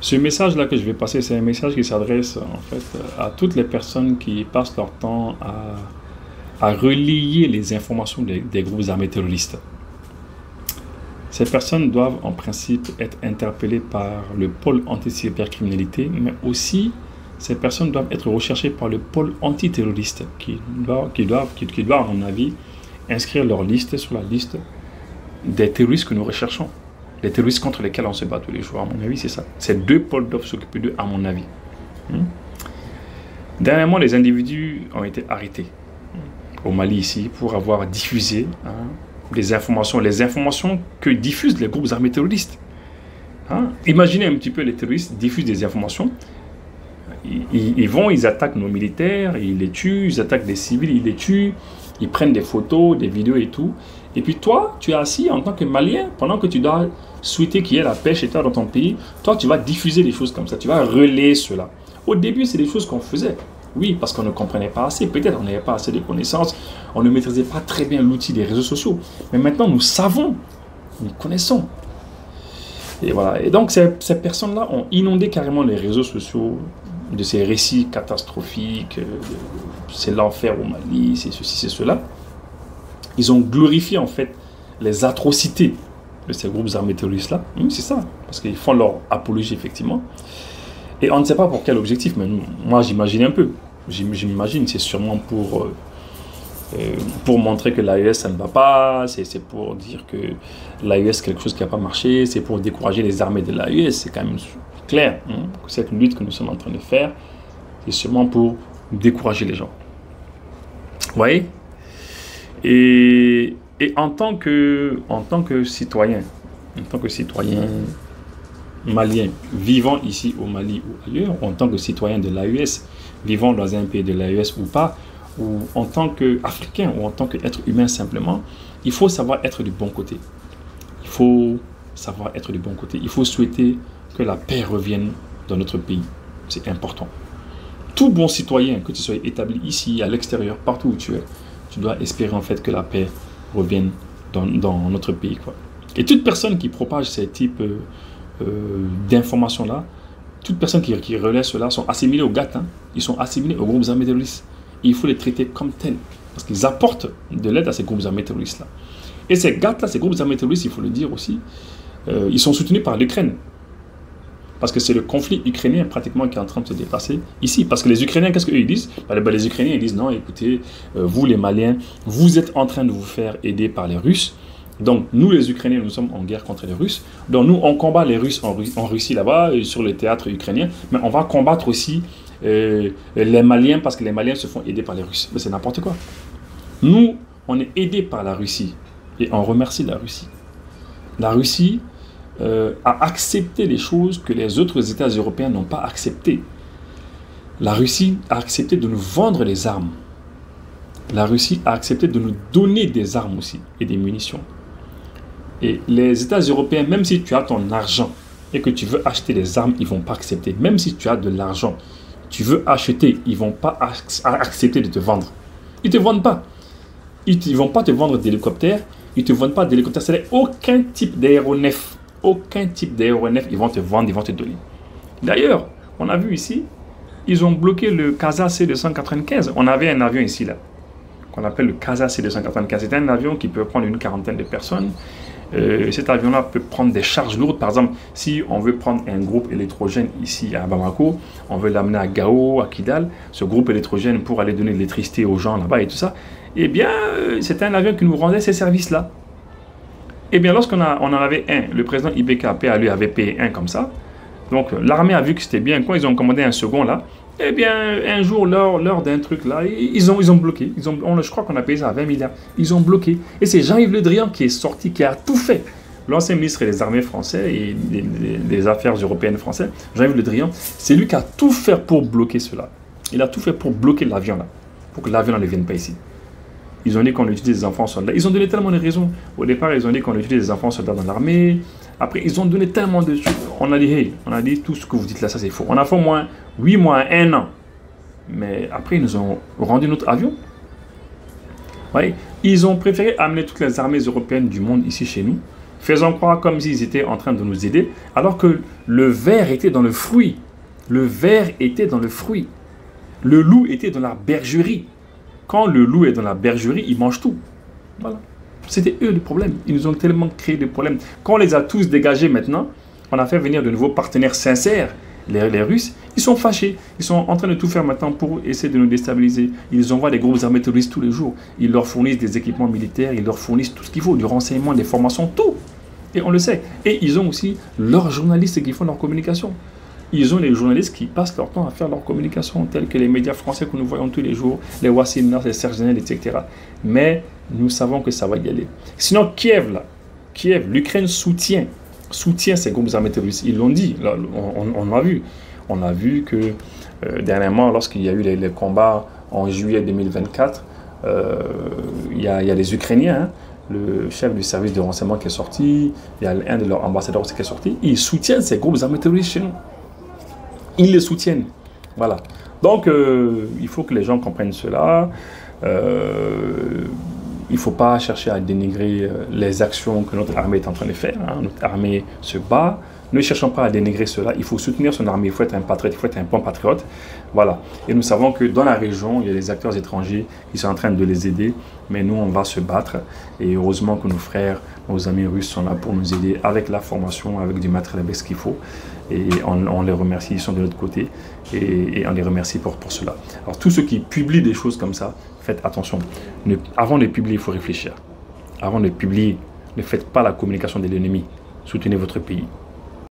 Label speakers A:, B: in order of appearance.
A: Ce message-là que je vais passer, c'est un message qui s'adresse en fait à toutes les personnes qui passent leur temps à relayer les informations des groupes armés terroristes. Ces personnes doivent en principe être interpellées par le pôle anti-cybercriminalité, mais aussi ces personnes doivent être recherchées par le pôle antiterroriste qui doit, à mon avis, inscrire leur liste sur la liste des terroristes que nous recherchons. Les terroristes contre lesquels on se bat tous les jours, à mon avis, c'est ça. Ces deux pôles doivent s'occuper d'eux, à mon avis. Dernièrement, les individus ont été arrêtés au Mali ici pour avoir diffusé les informations que diffusent les groupes armés terroristes. Imaginez un petit peu, les terroristes diffusent des informations. Ils attaquent nos militaires, ils les tuent, ils attaquent des civils, ils les tuent, ils prennent des photos, des vidéos et tout. Et puis toi, tu es assis en tant que Malien, pendant que tu dois souhaiter qu'il y ait la paix chez toi dans ton pays, toi tu vas diffuser des choses comme ça, tu vas relayer cela. Au début, c'est des choses qu'on faisait. Oui, parce qu'on ne comprenait pas assez, peut-être on n'avait pas assez de connaissances, on ne maîtrisait pas très bien l'outil des réseaux sociaux. Mais maintenant, nous savons, nous connaissons. Et voilà. Et donc, ces personnes-là ont inondé carrément les réseaux sociaux de ces récits catastrophiques, c'est l'enfer au Mali, c'est ceci, c'est cela. Ils ont glorifié en fait les atrocités de ces groupes armés terroristes-là. C'est ça, parce qu'ils font leur apologie effectivement. Et on ne sait pas pour quel objectif, mais moi j'imagine un peu. J'imagine, c'est sûrement pour montrer que l'AES ça ne va pas, c'est pour dire que l'AES c'est quelque chose qui n'a pas marché, c'est pour décourager les armées de l'AES, c'est quand même clair. Cette lutte que nous sommes en train de faire, c'est sûrement pour décourager les gens. Vous voyez? Et en tant que citoyen malien vivant ici au Mali ou ailleurs, ou en tant que citoyen de l'AES, vivant dans un pays de l'AES ou pas, ou en tant qu'Africain, ou en tant qu'être humain simplement, il faut savoir être du bon côté. Il faut savoir être du bon côté. Il faut souhaiter que la paix revienne dans notre pays. C'est important. Tout bon citoyen, que tu sois établi ici, à l'extérieur, partout où tu es, tu dois espérer en fait que la paix revienne dans notre pays, quoi. Et toute personne qui propage ces types d'informations-là, toute personne qui relaie cela sont assimilés aux GATT, ils sont assimilés aux groupes armés terroristes. Et il faut les traiter comme tels, parce qu'ils apportent de l'aide à ces groupes armés terroristes-là. Et ces GATT-là, ces groupes armés terroristes, il faut le dire aussi, ils sont soutenus par l'Ukraine. Parce que c'est le conflit ukrainien pratiquement qui est en train de se dépasser ici. Parce que les Ukrainiens, qu'est-ce qu'ils disent? Les Ukrainiens ils disent non, écoutez, vous les Maliens, vous êtes en train de vous faire aider par les Russes. Donc nous les Ukrainiens, nous sommes en guerre contre les Russes. Donc nous, on combat les Russes en Russie là-bas, sur le théâtre ukrainien. Mais on va combattre aussi les Maliens parce que les Maliens se font aider par les Russes. Mais c'est n'importe quoi. Nous, on est aidés par la Russie. Et on remercie la Russie. La Russie a accepté les choses que les autres États européens n'ont pas acceptées. La Russie a accepté de nous vendre les armes. La Russie a accepté de nous donner des armes aussi et des munitions. Et les États européens, même si tu as ton argent et que tu veux acheter des armes, ils ne vont pas accepter. Même si tu as de l'argent, tu veux acheter, ils ne vont pas accepter de te vendre. Ils ne te vendent pas. Ils ne vont pas te vendre d'hélicoptères, ils ne te vendent pas d'hélicoptères. C'est aucun type d'aéronef. Aucun type d'aéronef, ils vont te vendre, ils vont te donner. D'ailleurs, on a vu ici, ils ont bloqué le Casa C295. On avait un avion ici, là, qu'on appelle le Casa C295. C'est un avion qui peut prendre une quarantaine de personnes. Cet avion-là peut prendre des charges lourdes. Par exemple, si on veut prendre un groupe électrogène ici à Bamako, on veut l'amener à Gao, à Kidal, ce groupe électrogène pour aller donner de l'électricité aux gens là-bas et tout ça, eh bien, c'est un avion qui nous rendait ces services-là. Eh bien, lorsqu'on en avait un, le président IBK, paix à lui, avait payé un comme ça. Donc, l'armée a vu que c'était bien. Quand ils ont commandé un second là, eh bien, un jour, l'heure d'un truc là, ils ont bloqué. Je crois qu'on a payé ça à 20 milliards. Ils ont bloqué. Et c'est Jean-Yves Le Drian qui est sorti, qui a tout fait. L'ancien ministre des Armées français et des Affaires européennes français, Jean-Yves Le Drian, c'est lui qui a tout fait pour bloquer cela. Il a tout fait pour bloquer l'avion là, pour que l'avion ne vienne pas ici. Ils ont dit qu'on utilise des enfants soldats. Ils ont donné tellement de raisons. Au départ, ils ont dit qu'on utilise des enfants soldats dans l'armée. Après, ils ont donné tellement de choses. On a dit, hey, tout ce que vous dites là, ça c'est faux. On a fait au moins 8 mois, 1 an. Mais après, ils nous ont rendu notre avion. Ouais. Ils ont préféré amener toutes les armées européennes du monde ici chez nous faisant croire comme s'ils étaient en train de nous aider, alors que le ver était dans le fruit. Le ver était dans le fruit. Le loup était dans la bergerie. Quand le loup est dans la bergerie, il mange tout. Voilà. C'était eux le problème. Ils nous ont tellement créé des problèmes. Quand on les a tous dégagés maintenant, on a fait venir de nouveaux partenaires sincères. Les Russes, ils sont fâchés. Ils sont en train de tout faire maintenant pour essayer de nous déstabiliser. Ils envoient des groupes armés terroristes tous les jours. Ils leur fournissent des équipements militaires, ils leur fournissent tout ce qu'il faut, du renseignement, des formations, tout. Et on le sait. Et ils ont aussi leurs journalistes qui font leur communication. Ils ont les journalistes qui passent leur temps à faire leur communication, tels que les médias français que nous voyons tous les jours, les Wassim, les Serge Zanel, etc. Mais nous savons que ça va y aller. Sinon, Kiev, l'Ukraine soutient ces groupes armés terroristes. Ils l'ont dit, là, on a vu. On a vu que dernièrement, lorsqu'il y a eu les combats en juillet 2024, il y a les Ukrainiens, hein, le chef du service de renseignement qui est sorti, il y a un de leurs ambassadeurs aussi qui est sorti, ils soutiennent ces groupes armés terroristes chez nous. Ils les soutiennent. Voilà. Donc, il faut que les gens comprennent cela. Il ne faut pas chercher à dénigrer les actions que notre armée est en train de faire. Hein. Notre armée se bat. Ne cherchons pas à dénigrer cela. Il faut soutenir son armée. Il faut être un patriote. Il faut être un bon patriote. Voilà. Et nous savons que dans la région, il y a des acteurs étrangers qui sont en train de les aider. Mais nous, on va se battre. Et heureusement que nos frères, nos amis russes sont là pour nous aider avec la formation, avec du matériel, avec ce qu'il faut. Et on les remercie. Ils sont de notre côté. Et on les remercie pour cela. Alors, tous ceux qui publient des choses comme ça, faites attention. Avant de publier, il faut réfléchir. Avant de publier, ne faites pas la communication de l'ennemi. Soutenez votre pays.